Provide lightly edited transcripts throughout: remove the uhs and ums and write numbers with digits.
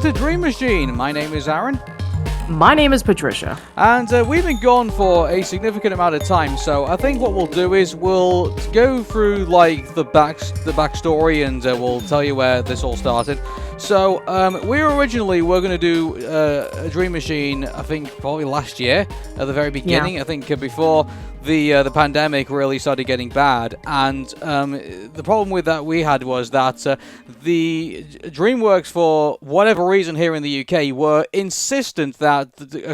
to Dream Machine. My name is Aaron. My name is Patricia. And we've been gone for a significant amount of time, so I think what we'll do is we'll go through like the backstory and we'll tell you where this all started. So we originally were going to do a Dream Machine, I think probably last year at the very beginning. Yeah. I think before the pandemic really started getting bad, and the problem with that we had was that the DreamWorks, for whatever reason here in the UK, were insistent that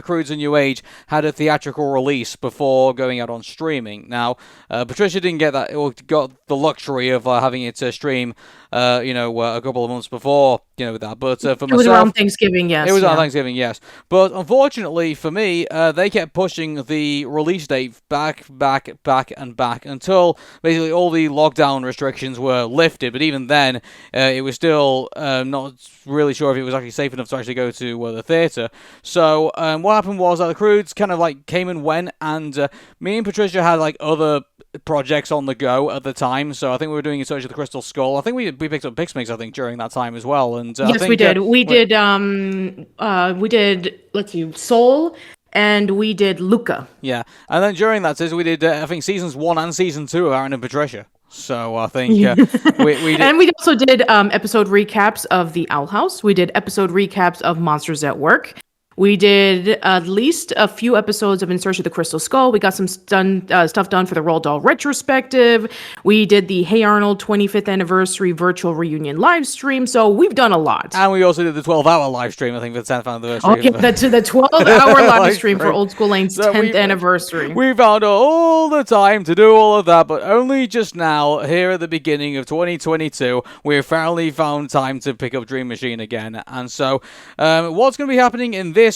Croods and New Age had a theatrical release before going out on streaming. Now, Patricia didn't get that, or got the luxury of having it stream, a couple of months before, that. But for myself, it was around Thanksgiving, yes. It was on Thanksgiving, yes. But unfortunately for me, they kept pushing the release date back until basically all the lockdown restrictions were lifted. But even then, it was still not really sure if it was actually safe enough to actually go to the theatre. So what happened was that the Croods kind of like came and went, and me and Patricia had like other projects on the go at the time. So I think we were doing In Search of the Crystal Skull. I think we picked up Pixmix, I think, during that time as well. And yes, I think, we did. We did. Let's see, Soul. And we did Luca. Yeah, and then during that season, we did, I think, seasons 1 and season 2 of Arun and Patricia. So I think we did. And we also did episode recaps of The Owl House. We did episode recaps of Monsters at Work. We did at least a few episodes of In Search of the Crystal Skull. We got some stuff done for the Roald Dahl retrospective. We did the Hey Arnold 25th anniversary virtual reunion live stream. So we've done a lot. And we also did the 12-hour live stream, I think, for the 10th anniversary. Okay, that's the 12-hour live stream for Old School Lane's 10th anniversary. We found all the time to do all of that, but only just now, here at the beginning of 2022, we finally found time to pick up Dream Machine again. And so, what's going to be happening in this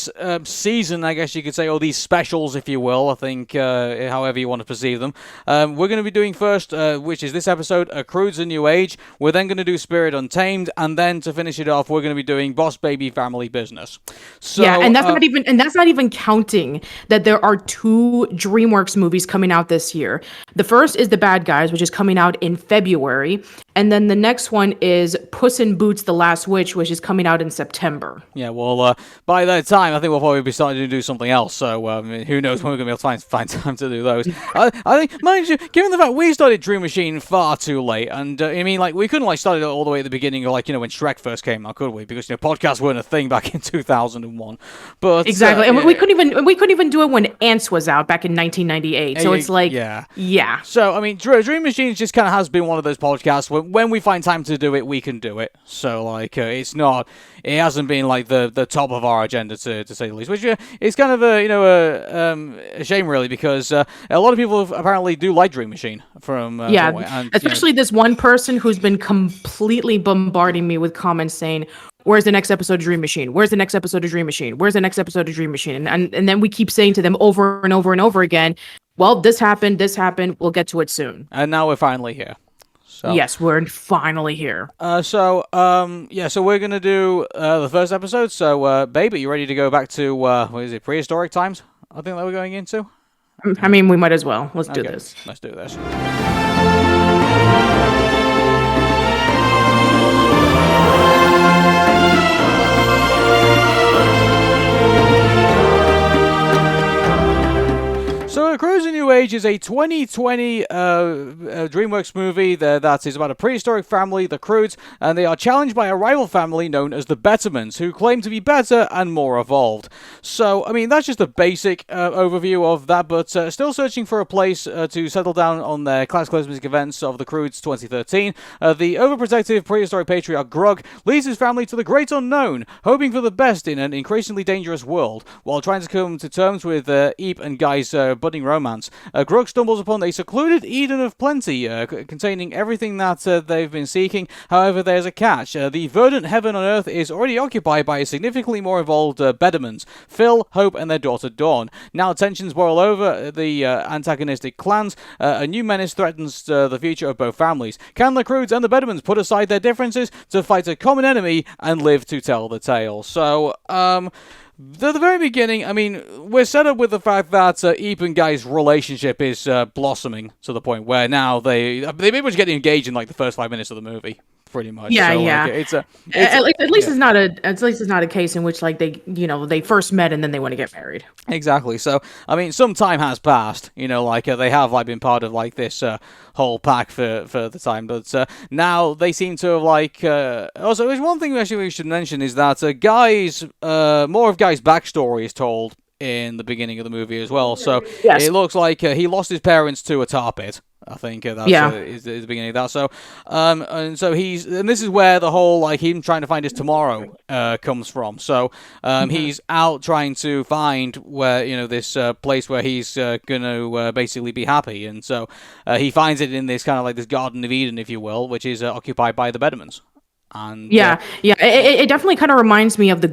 season, I guess you could say, or these specials, if you will, I think, however you want to perceive them. We're going to be doing first, which is this episode, Croods and New Age. We're then going to do Spirit Untamed, and then to finish it off, we're going to be doing Boss Baby Family Business. So, yeah, and that's not even counting that there are 2 DreamWorks movies coming out this year. The first is The Bad Guys, which is coming out in February, and then the next one is Puss in Boots: The Last Witch, which is coming out in September. Yeah, well, by that time, I think we'll probably be starting to do something else. So who knows when we're going to be able to find time to do those. I think, mind you, given the fact we started Dream Machine far too late, and I mean, like, we couldn't like start it all the way at the beginning, or like, when Shrek first came out, could we? Because podcasts weren't a thing back in 2001. But exactly, and we couldn't even do it when Ants was out back in 1998. So it's like, yeah. So I mean, Dream Machine just kind of has been one of those podcasts where when we find time to do it, we can do it. So like, it hasn't been like the top of our agenda to say the least, which is kind of a shame, really, because a lot of people apparently do like Dream Machine especially this one person who's been completely bombarding me with comments saying, where's the next episode of Dream Machine? Where's the next episode of Dream Machine? Where's the next episode of Dream Machine? And then we keep saying to them over and over and over again, well, this happened, we'll get to it soon. And now we're finally here. So, yes, we're finally here. So we're going to do the first episode. So, babe, are you ready to go back to, prehistoric times? I think that we're going into? I mean, we might as well. Let's do this. Let's do this. So, Croods and New Age is a 2020 DreamWorks movie that is about a prehistoric family, the Croods, and they are challenged by a rival family known as the Bettermans, who claim to be better and more evolved. So, I mean, that's just a basic overview of that, but still searching for a place to settle down on their cataclysmic events of the Croods 2013, the overprotective prehistoric patriarch Grug leads his family to the great unknown, hoping for the best in an increasingly dangerous world, while trying to come to terms with Eep and Guy's budding romance. Grug stumbles upon a secluded Eden of plenty, containing everything that they've been seeking. However, there's a catch. The verdant heaven on Earth is already occupied by significantly more evolved Bettermans, Phil, Hope, and their daughter Dawn. Now tensions boil over the antagonistic clans. A new menace threatens the future of both families. Can the Croods and the Bettermans put aside their differences to fight a common enemy and live to tell the tale? So, at the very beginning, I mean, we're set up with the fact that Eep and Guy's relationship is blossoming to the point where now they pretty much get engaged in like the first 5 minutes of the movie. pretty much. Yeah, So, yeah. like, it's a, At least yeah. it's not a case in which like they first met and then they want to get married. Exactly. So, I mean, some time has passed. Like they have like been part of like this whole pack for the time, but now they seem to have like. Also, there's one thing actually we should mention is that Guy's more of Guy's backstory is told in the beginning of the movie as well. So Yes. it looks like he lost his parents to a tar pit. I think that's Yeah. is the beginning of that. So, and so and this is where the whole like him trying to find his tomorrow comes from. So, he's out trying to find where this place where he's gonna basically be happy, and so he finds it in this kind of like this Garden of Eden, if you will, which is occupied by the Bettermans. And Yeah, yeah. It definitely kind of reminds me of the,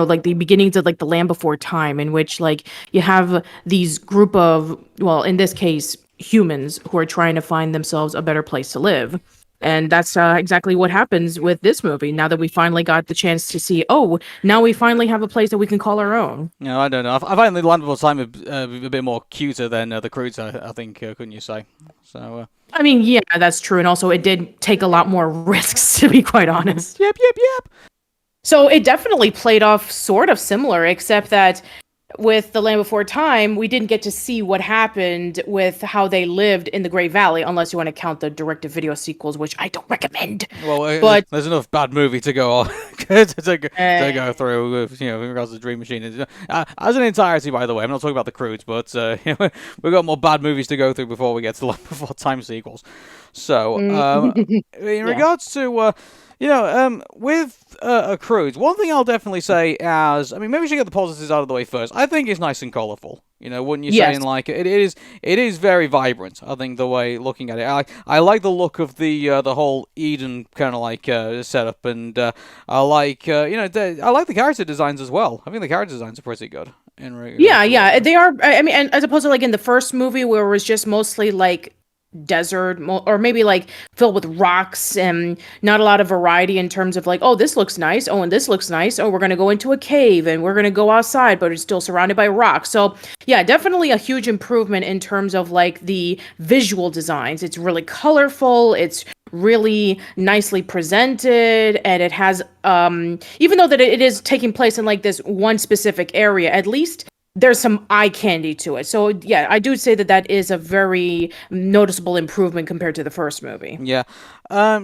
like the beginnings of like the Land Before Time, in which like you have these group of, well, in this case, humans who are trying to find themselves a better place to live. And that's exactly what happens with this movie. Now that we finally got the chance to see, oh, now we finally have a place that we can call our own. I don't know. I find the Land Before Time a bit more cuter than the Croods. I think, couldn't you say? So. I mean, yeah, that's true. And also, it did take a lot more risks, to be quite honest. Yep. So it definitely played off sort of similar, except that with The Land Before Time, we didn't get to see what happened with how they lived in the Great Valley, unless you want to count the direct-to-video sequels, which I don't recommend. Well, but there's enough bad movie to go on to go through with, in regards to DreamMachine. As an entirety, by the way, I'm not talking about the Croods, but we've got more bad movies to go through before we get to the Land Before Time sequels. So, in regards to with Croods, one thing I'll definitely say maybe we should get the positives out of the way first. I think it's nice and colourful. Wouldn't you say? Yes. And like it is very vibrant. I think the way looking at it, I like the look of the whole Eden kind of like setup, and I like I like the character designs as well. I think the character designs are pretty good. Yeah, they are. I mean, and as opposed to like in the first movie where it was just mostly like desert or maybe like filled with rocks and not a lot of variety in terms of like, oh, this looks nice, oh, and this looks nice, oh, we're going to go into a cave and we're going to go outside, but it's still surrounded by rocks. So yeah, definitely a huge improvement in terms of like the visual designs. It's really colorful, it's really nicely presented, and it has even though that it is taking place in like this one specific area, at least there's some eye candy to it. So yeah, I do say that is a very noticeable improvement compared to the first movie. Yeah.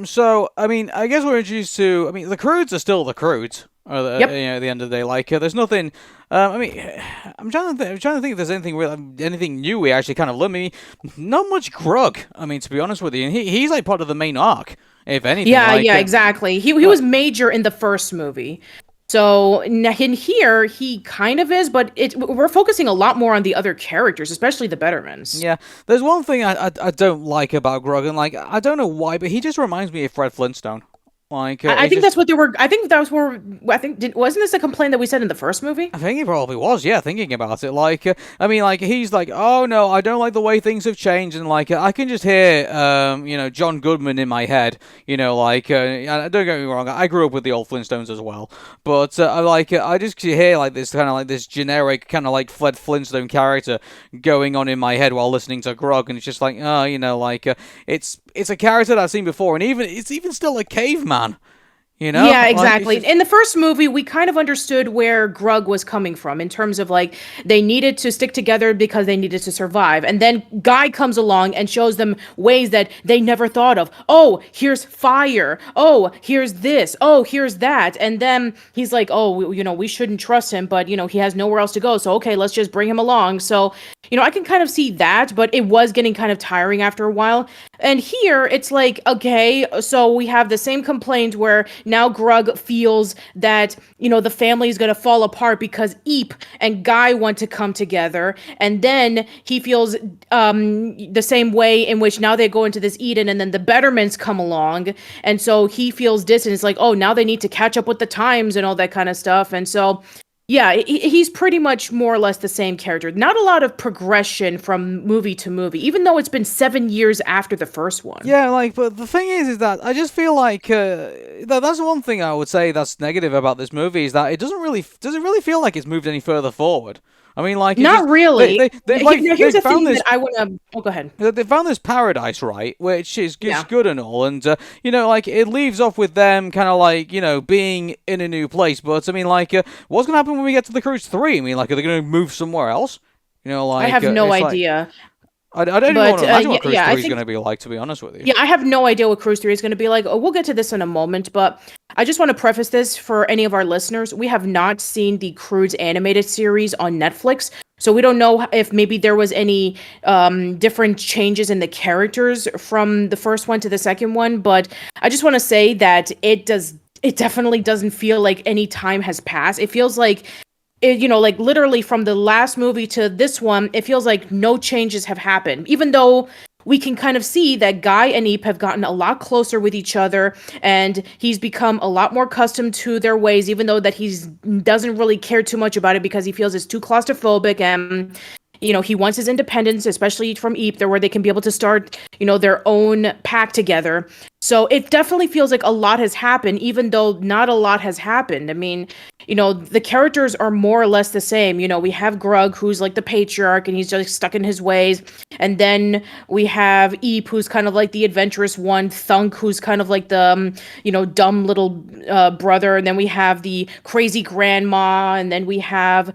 So I mean, I guess we're introduced to. I mean, the Croods are still the Croods. At the end of the day, like there's nothing. I mean, I'm trying to think if there's anything new we actually kind of learned. Maybe not much Grug. I mean, to be honest with you, and he's like part of the main arc, if anything. Yeah, exactly. He was major in the first movie. So in here, he kind of is, but we're focusing a lot more on the other characters, especially the Bettermans. Yeah, there's one thing I don't like about Grug, and like I don't know why, but he just reminds me of Fred Flintstone. Like, I think that's what they were. I think that was where. Wasn't this a complaint that we said in the first movie? I think it probably was. Yeah, thinking about it, like, I mean, like he's like, oh no, I don't like the way things have changed, and like I can just hear, John Goodman in my head. Don't get me wrong, I grew up with the old Flintstones as well, but I just hear like this kind of like this generic kind of like Fred Flintstone character going on in my head while listening to Grug, and it's just like, it's a character that I've seen before, and it's even still a caveman. Yeah, exactly. In the first movie, we kind of understood where Grug was coming from in terms of like they needed to stick together because they needed to survive. And then Guy comes along and shows them ways that they never thought of. Oh, here's fire. Oh, here's this. Oh, here's that. And then he's like, oh, we shouldn't trust him, but he has nowhere else to go. So, okay, let's just bring him along. So, I can kind of see that, but it was getting kind of tiring after a while. And here it's like, okay, so we have the same complaint where now Grug feels that, the family is going to fall apart because Eep and Guy want to come together. And then he feels the same way in which now they go into this Eden and then the Bettermans come along. And so he feels distant. It's like, oh, now they need to catch up with the times and all that kind of stuff. And so yeah, he's pretty much more or less the same character. Not a lot of progression from movie to movie, even though it's been 7 years after the first one. Yeah, but the thing is that I just feel like that's one thing I would say that's negative about this movie is that it doesn't really feel like it's moved any further forward. I mean, like, Not really. Now, here's the thing that I want to. Oh, go ahead. They found this paradise, right, which is Yeah. good and all, and like it leaves off with them kind of like being in a new place. But I mean, like, what's gonna happen when we get to the Croods 3? I mean, like, are they gonna move somewhere else? Like I have no idea. I don't even want to imagine what Croods 3 is think, gonna be like, to be honest with you. Yeah, I have no idea what Croods 3 is going to be like. Oh, we'll get to this in a moment, but I just want to preface this for any of our listeners. We have not seen the Croods animated series on Netflix, so we don't know if maybe there was any different changes in the characters from the first one to the second one. But I just want to say that it definitely doesn't feel like any time has passed. It feels like like literally from the last movie to this one, it feels like no changes have happened, even though we can kind of see that Guy and Eep have gotten a lot closer with each other, and he's become a lot more accustomed to their ways, even though that he doesn't really care too much about it because he feels it's too claustrophobic, and he wants his independence, especially from Eep, where they can be able to start, their own pack together. So it definitely feels like a lot has happened, even though not a lot has happened. I mean, the characters are more or less the same. We have Grug, who's like the patriarch, and he's just stuck in his ways. And then we have Eep, who's kind of like the adventurous one. Thunk, who's kind of like the, dumb little brother. And then we have the crazy grandma. And then we have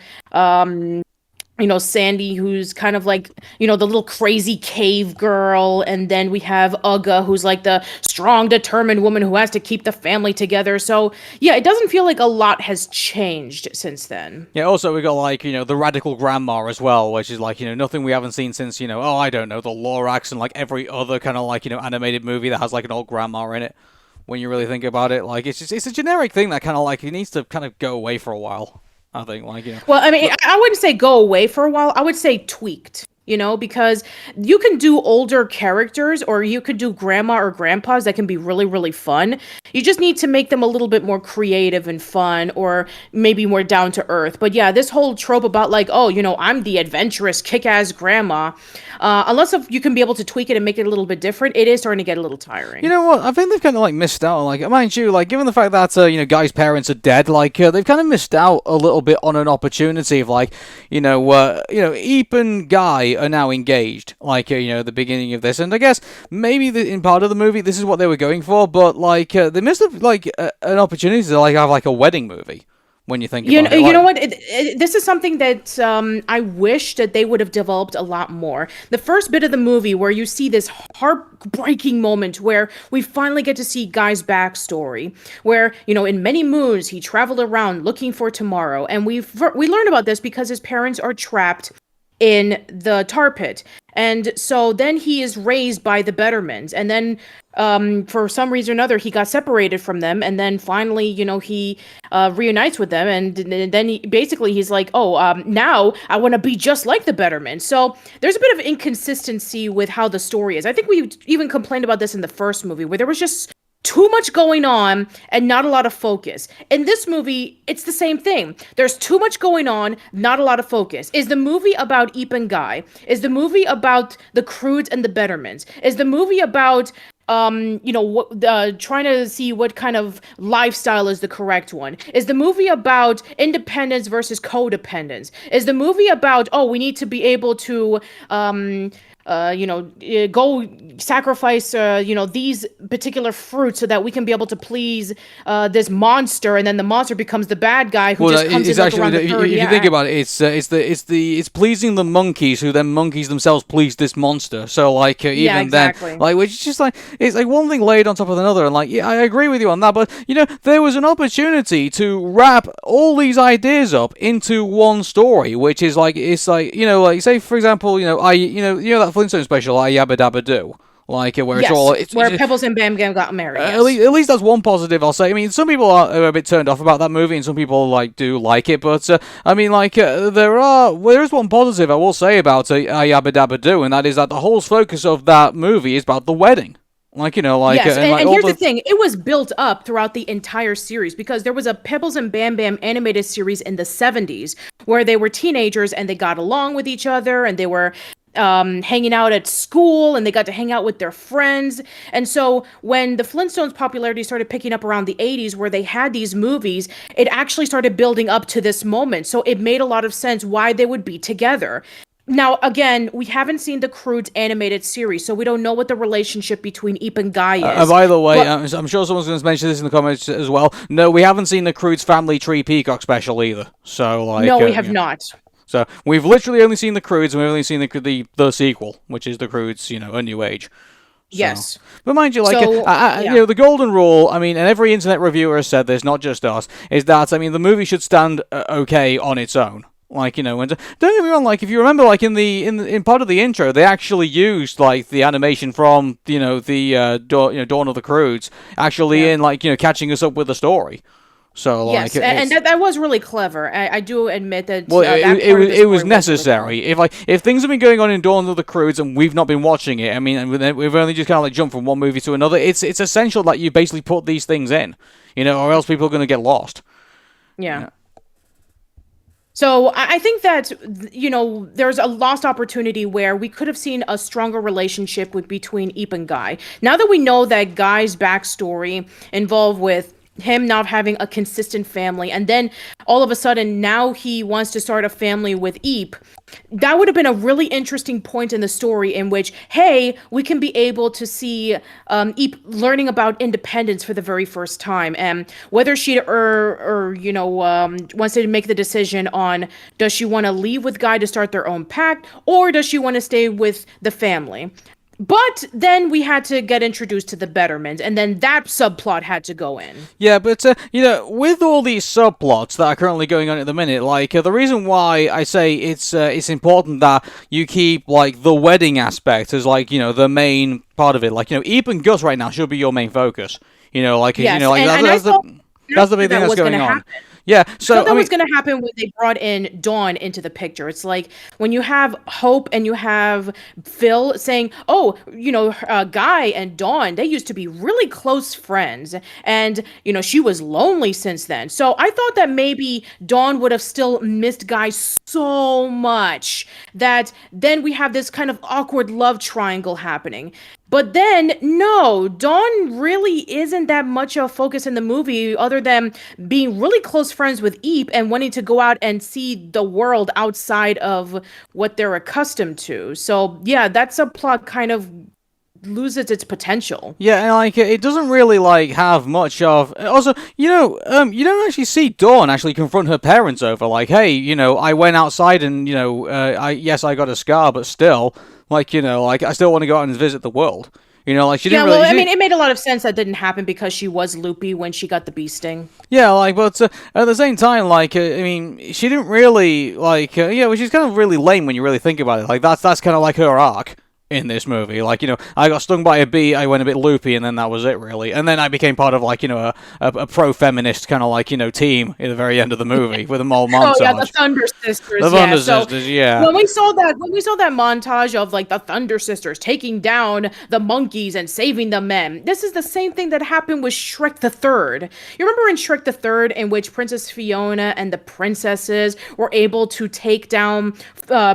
Sandy, who's kind of like, the little crazy cave girl. And then we have Ugga, who's like the strong, determined woman who has to keep the family together. So, yeah, it doesn't feel like a lot has changed since then. Yeah, also we got, like, the radical grandma as well, which is, like, nothing we haven't seen since, I don't know, the Lorax and, like, every other kind of, like, animated movie that has, like, an old grandma in it. When you really think about it, like, it's a generic thing that kind of, like, it needs to kind of go away for a while. I think, like, Well, I mean, I wouldn't say go away for a while. I would say tweaked, because you can do older characters, or you could do grandma or grandpas that can be really, really fun. You just need to make them a little bit more creative and fun, or maybe more down to earth. But yeah, this whole trope about like, oh, I'm the adventurous, kick-ass grandma, unless if you can be able to tweak it and make it a little bit different, it is starting to get a little tiring. You know what? I think they've kind of like missed out on, like, mind you, like, given the fact that Guy's parents are dead, like, they've kind of missed out a little bit on an opportunity of, like, Eep and Guy are now engaged, like, the beginning of this, and I guess maybe in part of the movie this is what they were going for, but like they missed an opportunity to like have like a wedding movie. When you think about it. You know what? This is something that I wish that they would have developed a lot more. The first bit of the movie where you see this heartbreaking moment where we finally get to see Guy's backstory, where, in many moons he traveled around looking for tomorrow. And we learn about this because his parents are trapped in the tar pit. And so then he is raised by the Bettermans. And then for some reason or another, he got separated from them. And then finally, he reunites with them. And then he's like, now I want to be just like the Bettermans. So there's a bit of inconsistency with how the story is. I think we even complained about this in the first movie, where there was just too much going on and not a lot of focus. In this movie, it's the same thing. There's too much going on, not a lot of focus. Is the movie about Eep and Guy? Is the movie about the Croods and the Bettermans? Is the movie about trying to see what kind of lifestyle is the correct one? Is the movie about independence versus codependence? Is the movie about, we need to be able to go sacrifice, these particular fruits so that we can be able to please this monster, and then the monster becomes the bad guy who just comes in around the third. If you think about it, it's pleasing the monkeys, who then monkeys themselves please this monster. So like then, like, which is just like, it's like one thing laid on top of another, and like, yeah, I agree with you on that. But there was an opportunity to wrap all these ideas up into one story, which is like, it's like, like, say for example, that Flintstone special, Yabba Dabba Do. Like, where it's all... where Pebbles and Bam Bam got married. At least that's one positive, I'll say. I mean, some people are a bit turned off about that movie, and some people, like, do like it, but, I mean, like, there is one positive I will say about Yabba Dabba Do, and that is that the whole focus of that movie is about the wedding. Like, yes, and here's the thing. It was built up throughout the entire series, because there was a Pebbles and Bam Bam animated series in the 70s where they were teenagers and they got along with each other, and they were hanging out at school, and they got to hang out with their friends. And so when the Flintstones popularity started picking up around the 80s, where they had these movies, it actually started building up to this moment. So it made a lot of sense why they would be together. Now, again, we haven't seen the Croods animated series, so we don't know what the relationship between Eep and Guy is. By the way, I'm sure someone's going to mention this in the comments as well. No, we haven't seen the Croods Family Tree Peacock special either. So, like, no, we have not. So we've literally only seen the Croods, and we've only seen the sequel, which is the Croods, A New Age. So. Yes. But mind you, like, yeah. the golden rule, I mean, and every internet reviewer has said this, not just us, is that, I mean, the movie should stand okay on its own. Like, and don't get me wrong, like, if you remember, like, in part of the intro, they actually used, like, the animation from, the Dawn of the Croods, actually in, like, catching us up with the story. So, like, yes, and that was really clever. I do admit that. Well, it was necessary. If things have been going on in Dawn of the Croods and we've not been watching it, I mean, and we've only just kind of like jumped from one movie to another. It's essential that you basically put these things in, or else people are going to get lost. Yeah. So I think that, there's a lost opportunity where we could have seen a stronger relationship between Eep and Guy. Now that we know that Guy's backstory involved with him not having a consistent family, and then all of a sudden now he wants to start a family with Eep, that would have been a really interesting point in the story in which, hey, we can be able to see Eep learning about independence for the very first time, and whether she wants to make the decision on, does she want to leave with Guy to start their own pact, or does she want to stay with the family? But then we had to get introduced to the Bettermans, and then that subplot had to go in. Yeah, but, with all these subplots that are currently going on at the minute, like, the reason why I say it's important that you keep, like, the wedding aspect as, like, the main part of it. Like, Eep and Gus right now should be your main focus. Like, yes, that's the big thing that's going on. Happen. Yeah, so that was going to happen when they brought in Dawn into the picture. It's like when you have Hope and you have Phil saying, "Oh, Guy and Dawn, they used to be really close friends, and she was lonely since then." So I thought that maybe Dawn would have still missed Guy so much that then we have this kind of awkward love triangle happening. But then, no, Dawn really isn't that much of a focus in the movie other than being really close friends with Eep and wanting to go out and see the world outside of what they're accustomed to. So, yeah, that subplot kind of loses its potential. Yeah, and like it doesn't really like have much of. Also, you don't actually see Dawn actually confront her parents over like, hey, I went outside and I got a scar, but still, like I still want to go out and visit the world. Like she didn't. Yeah, well, really, I mean, it made a lot of sense that didn't happen because she was loopy when she got the bee sting. Yeah, like, but at the same time, like, I mean, she didn't really like, which is kind of really lame when you really think about it. Like that's kind of like her arc in this movie. Like, I got stung by a bee, I went a bit loopy, and then that was it, really. And then I became part of, like, a pro-feminist kind of, like, team at the very end of the movie with a mole montage. Oh, yeah, the Thunder Sisters, The Thunder Sisters, yeah. When we saw that montage of, like, the Thunder Sisters taking down the monkeys and saving the men, this is the same thing that happened with Shrek the Third. You remember in Shrek the Third, in which Princess Fiona and the princesses were able to take down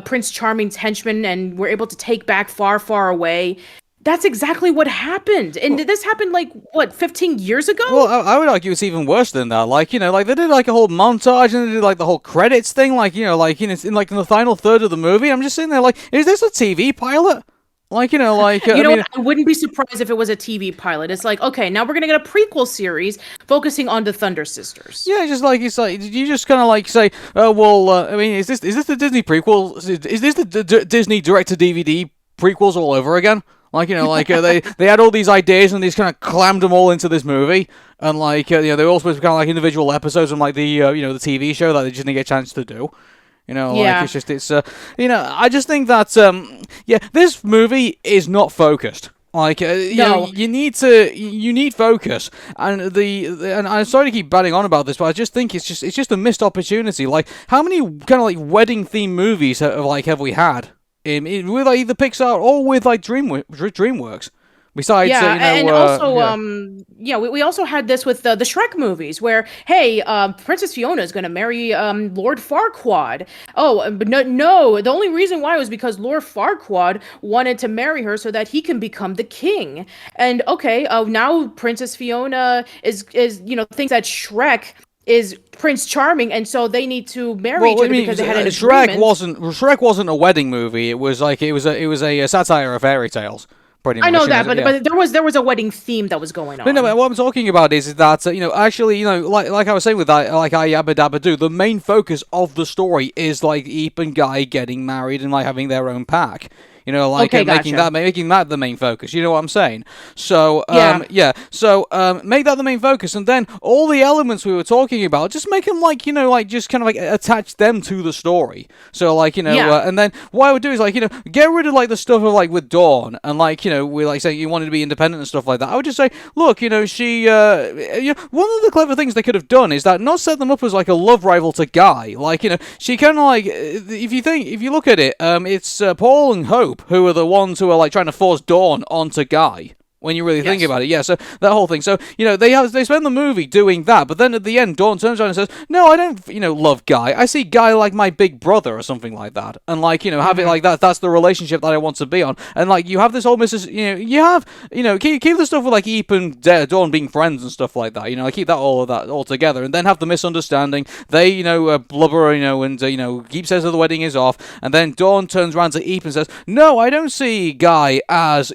Prince Charming's henchmen and were able to take back far, far away? That's exactly what happened. And this happened, 15 years ago? Well, I would argue it's even worse than that. Like, like, they did, like, a whole montage, and they did, like, the whole credits thing, like, in the final third of the movie. I'm just sitting there, like, is this a TV pilot? Like, I wouldn't be surprised if it was a TV pilot. It's like, okay, now we're gonna get a prequel series focusing on the Thunder Sisters. Yeah, it's like you just kind of like say, I mean, is this the Disney prequel? Is this the Disney direct-to-DVD prequels all over again? Like, they had all these ideas and they just kind of clammed them all into this movie, and like, they were all supposed to be kind of like individual episodes from like the the TV show that they just didn't get a chance to do. Yeah. I just think that, this movie is not focused. Like, No. you need focus, and and I'm sorry to keep batting on about this, but I just think it's just a missed opportunity. Like, how many kind of like wedding themed movies have we had with like either Pixar or with like DreamWorks? Besides, Yeah, and also, yeah. we also had this with the Shrek movies, where hey, Princess Fiona is gonna marry Lord Farquaad. Oh, but no, the only reason why was because Lord Farquaad wanted to marry her so that he can become the king. And okay, now Princess Fiona is thinks that Shrek is Prince Charming, and so they need to marry each Well, I other mean, because they had an Shrek agreement. wasn't a wedding movie. It was like it was a satire of fairy tales, pretty I much. know that, Yeah. but there was a wedding theme that was going But no, on. what I'm talking about is that actually, like I was saying with that, like I Yabba Dabba Do, the main focus of the story is like Eep and Guy getting married and like having their own pack. Like Okay, making gotcha. that the main focus. You know what I'm saying? So, Yeah. yeah. So, make that the main focus, and then all the elements we were talking about, just make them like like just kind of like attach them to the story. So, like Yeah. and then what I would do is like get rid of like the stuff of like with Dawn and like we like saying you wanted to be independent and stuff like that. I would just say, look, she one of the clever things they could have done is that not set them up as like a love rival to Guy. Like she kind of like if you look at it, it's Paul and Hope who are the ones who are like trying to force Dawn onto Guy. When you really think Yes. about it, yeah. So that whole thing. So they spend the movie doing that, but then at the end, Dawn turns around and says, "No, I don't, love Guy. I see Guy like my big brother or something like that." And like have it like that. That's the relationship that I want to be on. And like you have this whole Mrs. You have keep the stuff with like Eep and Dawn being friends and stuff like that. Like keep that all together, and then have the misunderstanding. They blubber and Eep says that the wedding is off, and then Dawn turns around to Eep and says, "No, I don't see Guy as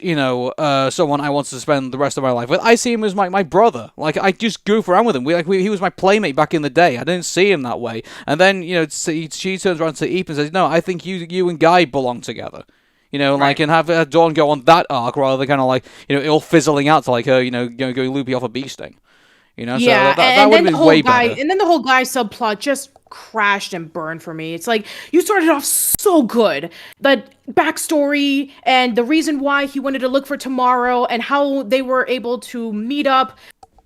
someone I want to spend the rest of my life with. I see him as my brother. Like I just goof around with him. He was my playmate back in the day. I didn't see him that way." And then she turns around to Eep and says, "No, I think you and Guy belong together." Like, Right. and have Dawn go on that arc rather than kind of like it all fizzling out to like her going loopy off a bee sting. So Yeah, that and would have then the been whole way guy, better. and then the whole guy subplot just crashed and burned for me. It's like you started off so good. The backstory and the reason why he wanted to look for tomorrow and how they were able to meet up,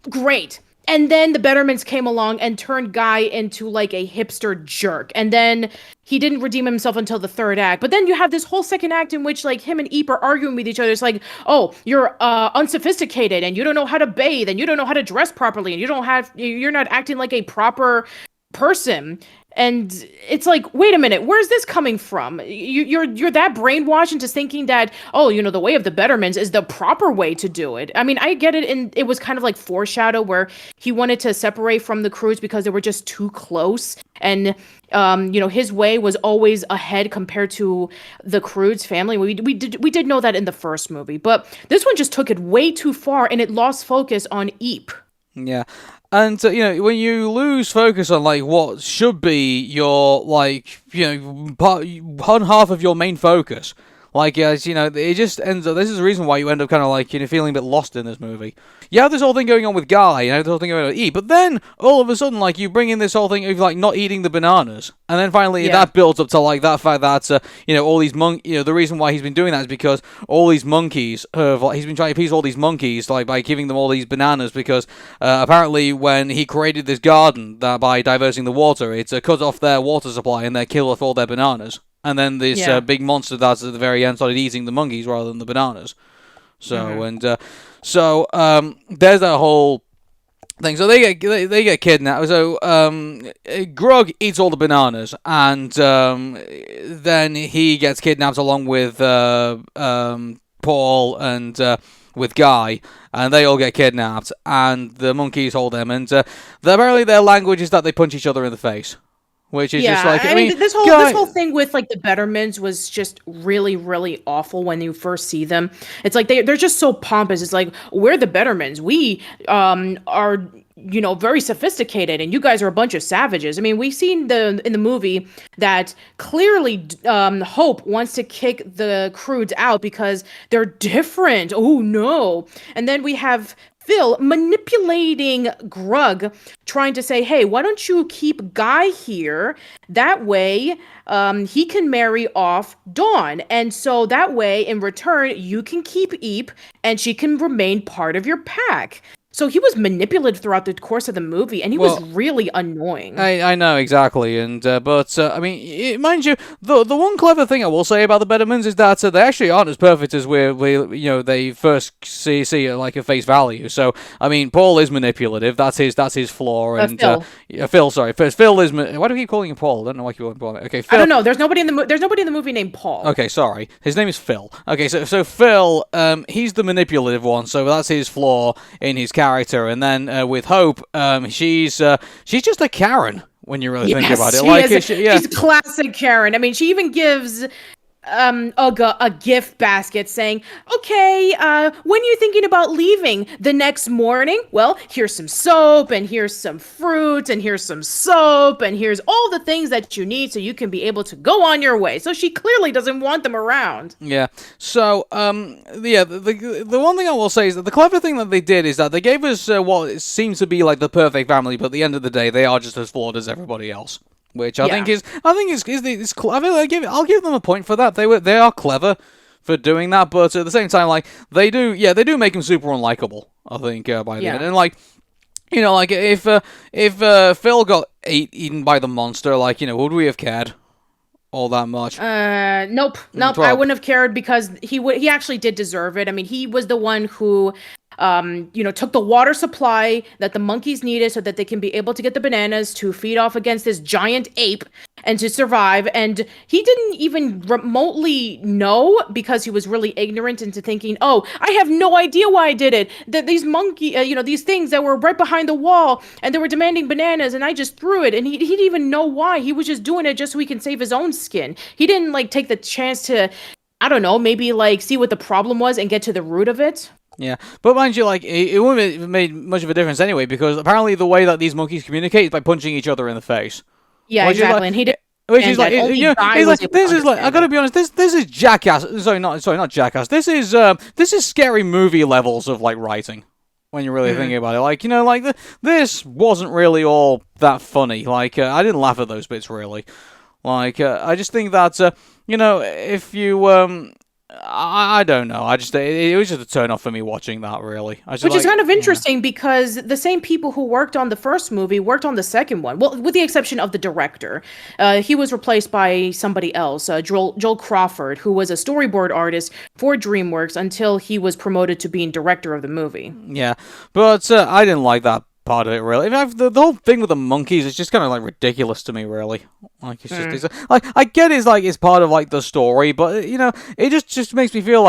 great. And then the Bettermans came along and turned Guy into like a hipster jerk. And then he didn't redeem himself until the third act. But then you have this whole second act in which like him and Eep are arguing with each other. It's like, oh, you're unsophisticated and you don't know how to bathe and you don't know how to dress properly and you're not acting like a proper person. And it's like, wait a minute, where's this coming from? You're that brainwashed into thinking that, oh, the way of the Bettermans is the proper way to do it. I mean, I get it, and it was kind of like foreshadow where he wanted to separate from the Croods because they were just too close, and his way was always ahead compared to the Croods family. We did know that in the first movie, but this one just took it way too far, and it lost focus on Eep. Yeah. And when you lose focus on like what should be your like one half of your main focus, like it just ends up. This is the reason why you end up kind of like feeling a bit lost in this movie. You have this whole thing going on with Guy, this whole thing going on with E, but then all of a sudden like you bring in this whole thing of like not eating the bananas, and then finally Yeah. that builds up to like that fact that all these the reason why he's been doing that is because all these monkeys have he's been trying to appease all these monkeys like by giving them all these bananas because apparently when he created this garden that by diverting the water it cut off their water supply and they killed off all their bananas. And then this Yeah. big monster that's at the very end started eating the monkeys rather than the bananas. So there's that whole thing. So they get kidnapped. So Grug eats all the bananas, and then he gets kidnapped along with Paul and with Guy, and they all get kidnapped, and the monkeys hold them, and apparently their language is that they punch each other in the face. Which is just Yeah, like, I I mean, mean, this Guy, whole thing with like the Bettermans was just really, really awful when you first see them. It's like they're just so pompous. It's like we're the Bettermans. We are very sophisticated, and you guys are a bunch of savages. I mean, we've seen in the movie that clearly Hope wants to kick the Croods out because they're different. Oh no! And then we have Phil manipulating Grug, trying to say, hey, why don't you keep Guy here? That way, he can marry off Dawn. And so that way, in return, you can keep Eep and she can remain part of your pack. So he was manipulated throughout the course of the movie, and he was really annoying. I know exactly, and but I mean, mind you, the one clever thing I will say about the Bettermans is that they actually aren't as perfect as they first see it like at face value. So I mean, Paul is manipulative. That's his flaw. And Phil. Phil, sorry, Phil is. Why do we keep calling him Paul? I don't know why you want Paul. Okay, Phil. I don't know. There's nobody in the movie named Paul. Okay, sorry. His name is Phil. Okay, so Phil, he's the manipulative one, so that's his flaw in his character. And then with Hope, she's just a Karen when you really think about it. She's classic Karen. I mean, she even gives Ugga a gift basket saying, okay, when are you thinking about leaving? The next morning? Well, here's some soap, and here's some fruit, and here's some soap, and here's all the things that you need so you can be able to go on your way. So she clearly doesn't want them around. Yeah. So, the one thing I will say is that the clever thing that they did is that they gave us what seems to be like the perfect family, but at the end of the day, they are just as flawed as everybody else. Which I'll give them a point for that. They are clever for doing that, but at the same time, like they do make him super unlikable. I think by the end, and like if Phil got eaten by the monster, like would we have cared all that much? Nope. I wouldn't have cared because he actually did deserve it. I mean, he was the one who took the water supply that the monkeys needed so that they can be able to get the bananas to feed off against this giant ape and to survive. And he didn't even remotely know because he was really ignorant into thinking, oh, I have no idea why I did it. That these these things that were right behind the wall and they were demanding bananas and I just threw it. And he didn't even know why. He was just doing it just so he can save his own skin. He didn't take the chance to, I don't know, maybe see what the problem was and get to the root of it. Yeah, but mind you, it wouldn't have made much of a difference anyway, because apparently the way that these monkeys communicate is by punching each other in the face. Yeah, exactly, and he did. Which is I gotta be honest, this is jackass. Sorry, not jackass. This is scary movie levels of writing. When you're really thinking about it, this wasn't really all that funny. I didn't laugh at those bits really. I just think that if you I don't know. It was just a turn off for me watching that, really. Which is kind of interesting because the same people who worked on the first movie worked on the second one. Well, with the exception of the director. He was replaced by somebody else, Joel Crawford, who was a storyboard artist for DreamWorks until he was promoted to being director of the movie. Yeah, but I didn't like that part of it, really. In fact, the whole thing with the monkeys is just kind of ridiculous to me, really. It's I get it's part of the story, but it just makes me feel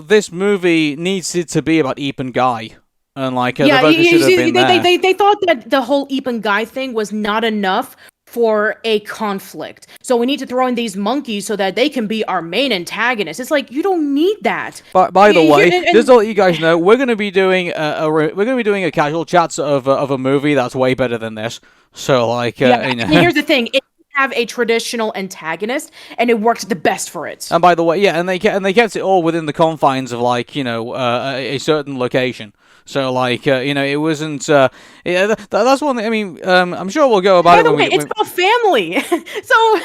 this movie needs it to be about Eep and Guy, and the focus should have been there. They thought that the whole Eep and Guy thing was not enough for a conflict. So we need to throw in these monkeys so that they can be our main antagonists. It's you don't need that. By the way, just to let you guys know, we're going to be doing a casual chats of a movie that's way better than this. So here's the thing. It have a traditional antagonist, and it worked the best for it. And by the way, and they kept it all within the confines of a certain location. So it wasn't. That's one thing. I mean, I'm sure we'll go about it. By the way, it's about family. So.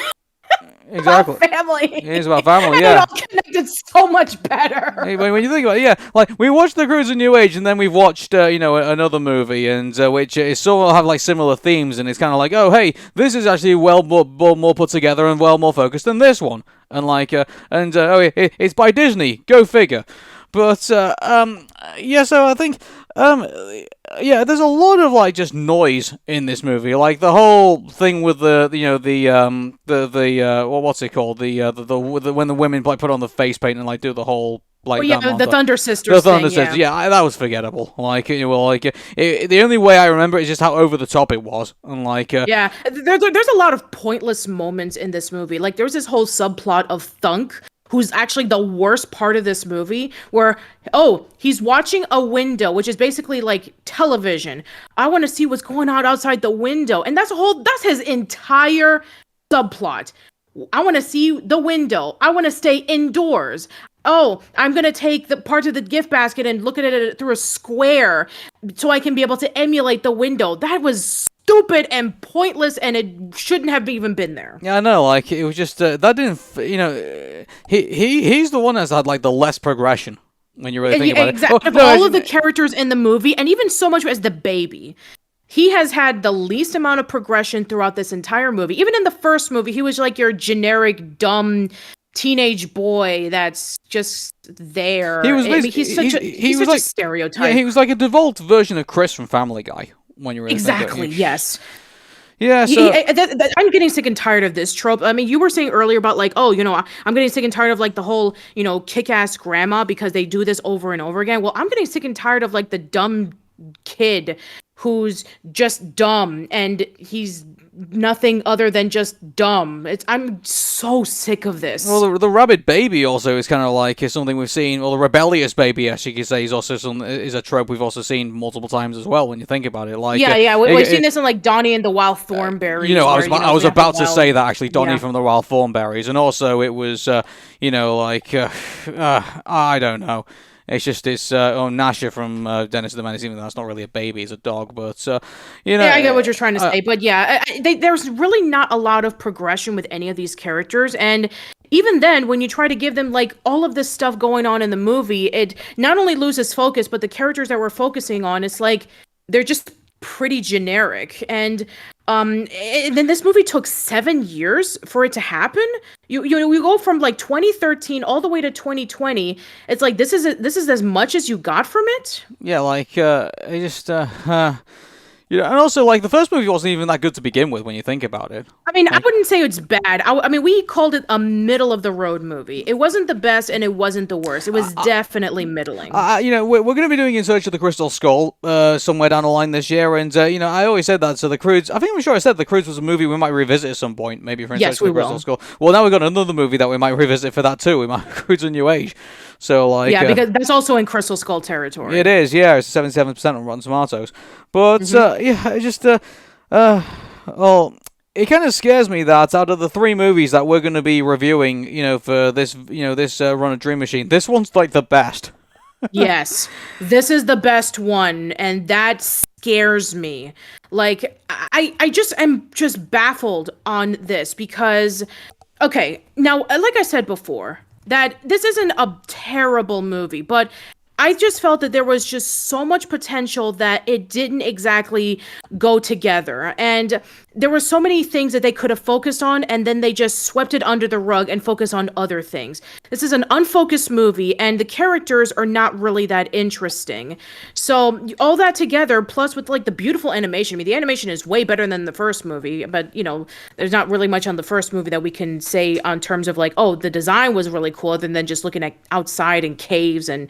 Exactly. About family. It is about family, yeah. And it all connected so much better. When you think about it, yeah. We watched The Croods of New Age, and then we've watched, another movie, and which is sort of have similar themes, and it's kind of oh, hey, this is actually well more put together and well more focused than this one, and it's by Disney. Go figure. But so I think there's a lot of just noise in this movie, the whole thing with what's it called, the when the women put on the face paint and do the whole the Thunder Sisters. The Thunder Sisters, that was forgettable. The only way I remember it is just how over the top it was, and there's a lot of pointless moments in this movie. There's this whole subplot of Thunk, who's actually the worst part of this movie, where, he's watching a window, which is basically television. I want to see what's going on outside the window. And that's his entire subplot. I want to see the window. I want to stay indoors. Oh, I'm going to take the part of the gift basket and look at it through a square so I can be able to emulate the window. That was stupid and pointless, and it shouldn't have even been there. Yeah, I know. It was just that didn't. He's the one that's had the less progression. when you really think about exactly. it. Of all of the characters in the movie, and even so much as the baby, he has had the least amount of progression throughout this entire movie. Even in the first movie, he was like your generic dumb teenage boy that's just there. He's such a stereotype. Yeah, he was like a devolved version of Chris from Family Guy. When you really exactly, yes. Yeah, so I'm getting sick and tired of this trope. I mean, you were saying earlier about like, oh, I'm getting sick and tired of like the whole, kick-ass grandma because they do this over and over again. Well, I'm getting sick and tired of like the dumb kid who's just dumb and he's nothing other than just dumb. I'm so sick of this. Well, the rabbit baby also is kind of like something we've seen. Well, the rebellious baby, as you could say, is also is a trope we've also seen multiple times as well. When you think about it, like we've seen this in like Donnie and the Wild Thornberries. I was about to say that actually, Donnie from the Wild Thornberries, and also it was I don't know. It's just Nasha from Dennis the Menace, even though that's not really a baby, it's a dog, but Yeah, I get what you're trying to say, but yeah, there's really not a lot of progression with any of these characters, and even then, when you try to give them like all of this stuff going on in the movie, it not only loses focus, but the characters that we're focusing on, it's like they're just pretty generic, and then this movie took 7 years for it to happen. You go from like 2013 all the way to 2020. It's like this is as much as you got from it. Yeah, like and also like the first movie wasn't even that good to begin with when you think about it. I mean, I wouldn't say it's bad. I mean, we called it a middle of the road movie. It wasn't the best and it wasn't the worst. It was definitely middling. We're going to be doing In Search of the Crystal Skull somewhere down the line this year, and I always said that. So the Croods, I'm sure I said the Croods was a movie we might revisit at some point, maybe for In Search of the Crystal Skull. Well, now we've got another movie that we might revisit for that too. We might Croods a New Age. So like because that's also in Crystal Skull territory. It is, yeah. It's 77% on Rotten Tomatoes, but it kind of scares me that out of the 3 movies that we're going to be reviewing, for this run of Dream Machine, this one's like the best. Yes, this is the best one, and that scares me. Like I just am just baffled on this because, okay, now like I said before, that this isn't a terrible movie, but I just felt that there was just so much potential that it didn't exactly go together. And there were so many things that they could have focused on, and then they just swept it under the rug and focused on other things. This is an unfocused movie, and the characters are not really that interesting. So all that together, plus with like the beautiful animation. I mean, the animation is way better than the first movie, but there's not really much on the first movie that we can say on terms of like, oh, the design was really cool, other than just looking at outside and caves and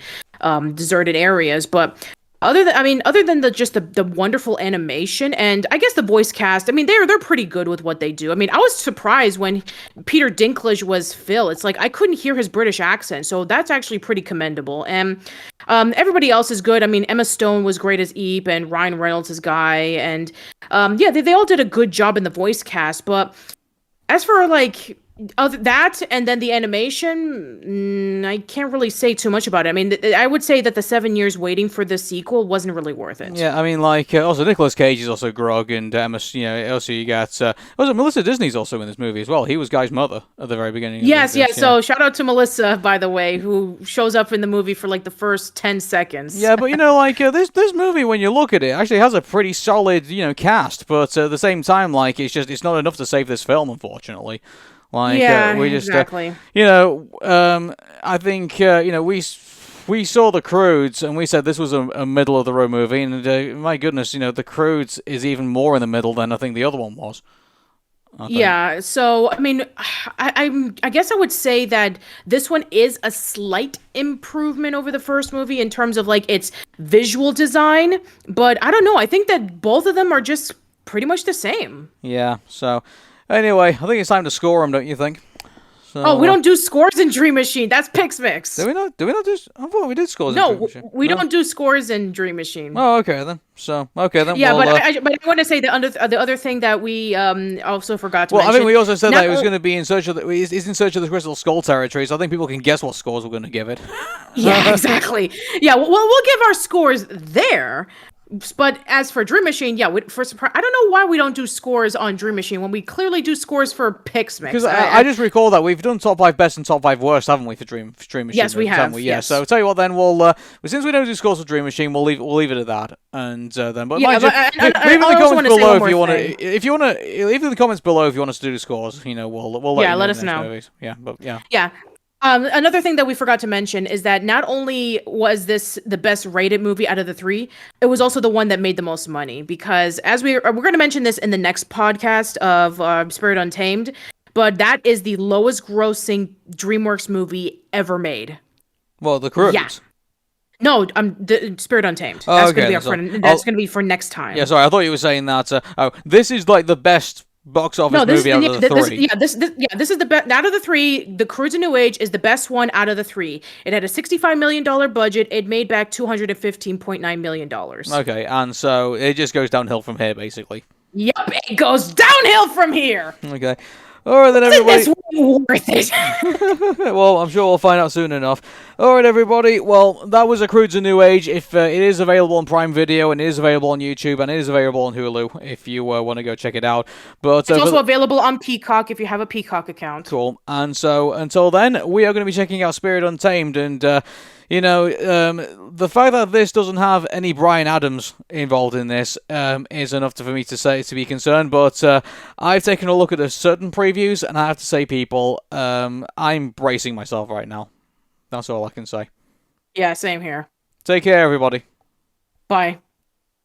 deserted areas. But other than the wonderful animation and I guess the voice cast, I mean they're pretty good with what they do. I mean, I was surprised when Peter Dinklage was Phil. It's like I couldn't hear his British accent, so that's actually pretty commendable. And everybody else is good. I mean, Emma Stone was great as Eep, and Ryan Reynolds as Guy, and they all did a good job in the voice cast. But as for like that and then the animation, I can't really say too much about it. I mean, I would say that the 7 years waiting for the sequel wasn't really worth it. Yeah, I mean, like, also Nicolas Cage is also Grug, and Emma, also you got, also Melissa Disney's also in this movie as well. He was Guy's mother at the very beginning. Yes. So shout out to Melissa, by the way, who shows up in the movie for like the first 10 seconds. Yeah, but this movie, when you look at it, actually has a pretty solid, cast, but at the same time, like, it's not enough to save this film, unfortunately. Like, we just, exactly. I think, we saw the Croods and we said this was a middle of the road movie, and my goodness, the Croods is even more in the middle than I think the other one was. Yeah, so I mean, I guess I would say that this one is a slight improvement over the first movie in terms of like its visual design, but I don't know. I think that both of them are just pretty much the same. Yeah. So. Anyway, I think it's time to score them, don't you think? So, we don't do scores in Dream Machine. That's Pix Mix. Do we not do? I thought we did scores. No, in Dream Machine. We don't do scores in Dream Machine. Oh, okay then. Yeah, but I want to say that the other thing that we also forgot to mention. Well, I think we also said that it was going to be in search of the Crystal Skull territory, so I think people can guess what scores we're going to give it. Yeah, exactly. Yeah, we'll give our scores there. But as for Dream Machine, yeah, for surprise, I don't know why we don't do scores on Dream Machine when we clearly do scores for Pixmix. Because I just recall that we've done top 5 best and top 5 worst, haven't we, for Dream Machine? Yes, we have. Yeah. Yes. So tell you what, then we'll since we don't do scores for Dream Machine, we'll leave it at that. And then, but yeah, leave in the comments below if you want to leave in the comments below if you want us to do the scores. You know, we'll let you know let us know. Movies. Yeah, but yeah. Yeah. Another thing that we forgot to mention is that not only was this the best rated movie out of the 3, it was also the one that made the most money, because as we're going to mention this in the next podcast of Spirit Untamed, but that is the lowest grossing DreamWorks movie ever made. Well, the Croods. Yeah. No, the Spirit Untamed. Oh, that's okay, going to be for next time. Yeah, sorry, I thought you were saying that. This is like the best box office movie out of the 3. This is the best out of the 3. The Croods: A New Age is the best one out of the 3. It had a $65 million budget. It made back $215.9 million. Okay, and so it just goes downhill from here, basically. Yep, it goes downhill from here. Okay. All right, then, everybody. Isn't this worth it? Well, I'm sure we'll find out soon enough. All right, everybody. Well, that was a Croods: A New Age. If it is available on Prime Video, and it is available on YouTube, and it is available on Hulu, if you want to go check it out. But it's also available on Peacock if you have a Peacock account. Cool. And so until then, we are going to be checking out Spirit Untamed, and the fact that this doesn't have any Bryan Adams involved in this is enough for me to be concerned. But I've taken a look at certain previews, and I have to say, people, I'm bracing myself right now. That's all I can say. Yeah, same here. Take care, everybody. Bye.